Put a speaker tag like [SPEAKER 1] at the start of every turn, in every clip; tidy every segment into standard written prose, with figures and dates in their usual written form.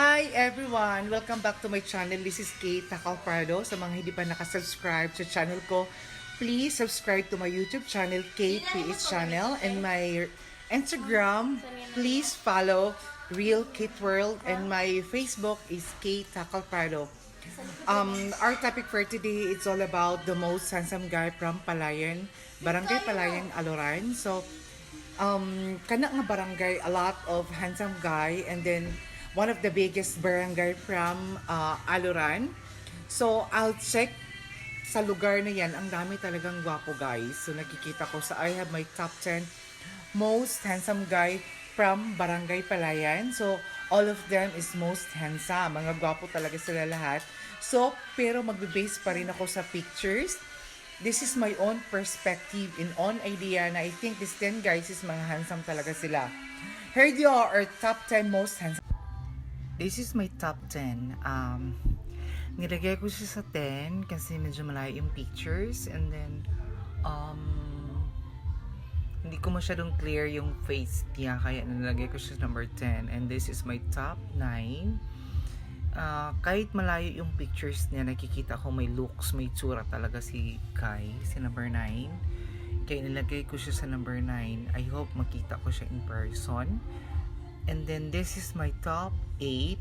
[SPEAKER 1] Hi everyone! Welcome back to my channel. This is Kate Tacalpardo. Sa mga hindi pa nakasubscribe sa channel ko, please subscribe to my YouTube channel, Kate PH Channel, and my Instagram, please follow Real Kate World, and my Facebook is Kate Tacalpardo. Our topic for today is all about the most handsome guy from Palayan, Barangay Palayan, Aloran. So, kana nga barangay, a lot of handsome guy, and then one of the biggest barangay from Aloran. So, I'll check sa lugar na yan. Ang dami talagang gwapo, guys. So, nakikita ko sa I have my top 10 most handsome guy from Barangay Palayan. So, all of them is most handsome. Mga gwapo talaga sila lahat. So, pero magbe-base pa rin ako sa pictures. This is my own perspective and own idea na I think these 10 guys is mga handsome talaga sila. Here you are, our top 10 most handsome. This is my top 10. Nilagay ko siya sa 10 kasi medyo malayo yung pictures, and then hindi ko masyadong clear yung face niya, kaya nilagay ko siya sa number 10. And this is my top 9. Kahit malayo yung pictures niya, nakikita ko may looks, may tsura talaga si Kai, si number 9. Kaya nilagay ko siya sa number 9. I hope makita ko siya in person. And then this is my top 8.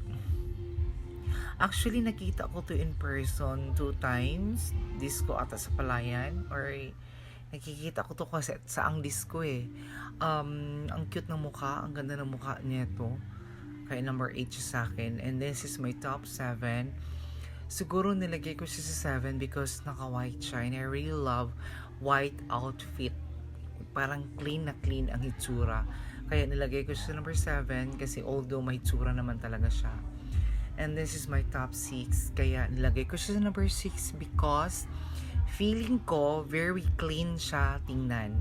[SPEAKER 1] Actually, nakita ko to in person 2 times. Disco ata sa Palayan, or nakikita ko to kasi sa ang disco eh. Ang cute ng mukha, ang ganda ng mukha niya to. Kaya number 8 siya sa akin. And this is my top 7. Siguro nilagay ko siya sa 7 because naka-white siya. And I really love white outfit. Parang clean na clean ang hitsura. Kaya nilagay ko siya sa number 7 kasi although may hitsura naman talaga siya. And this is my top 6. Kaya nilagay ko siya sa number 6 because feeling ko very clean siya tingnan.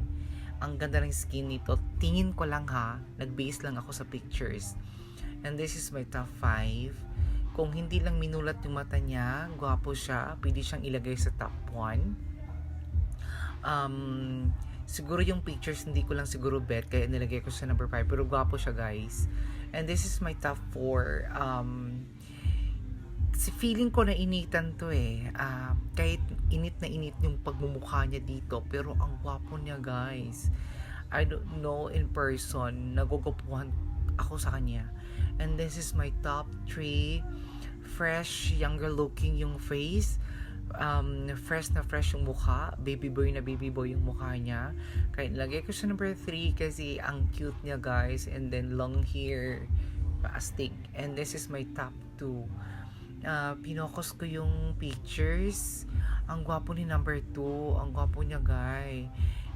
[SPEAKER 1] Ang ganda ng skin nito. Tingin ko lang ha. Nag-base lang ako sa pictures. And this is my top 5. Kung hindi lang minulat yung mata niya, gwapo siya, pwede siyang ilagay sa top 1. Siguro yung pictures hindi ko lang siguro bet, kaya nilagay ko sa number 5. Pero gwapo siya, guys. And this is my top 4. Feeling ko na initan to eh. Kahit init na init yung pagmumukha niya dito, pero ang gwapo niya, guys. I don't know in person, nagugupuhan ako sa kanya. And this is my top 3. Fresh, younger looking yung face. Fresh na fresh yung mukha. Baby boy na baby boy yung mukha niya. Kaya nilagay ko siya number 3 kasi ang cute niya, guys. And then long hair, astig. And this is my top 2. Pinokos ko yung pictures. Ang gwapo ni number 2. Ang gwapo niya, guys.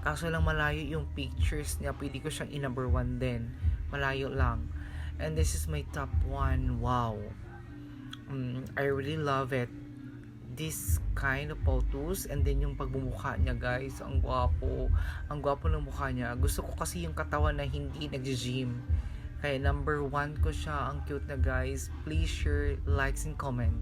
[SPEAKER 1] Kaso lang malayo yung pictures niya. Pwede ko siyang i-number 1 din. Malayo lang. And this is my top 1. Wow. I really love it. This kind of photos, and then yung pagbumukha niya, guys, ang gwapo ng mukha niya. Gusto ko kasi yung katawan na hindi nag-gym, kaya number 1 ko siya. Ang cute na, guys. Please share, likes and comment.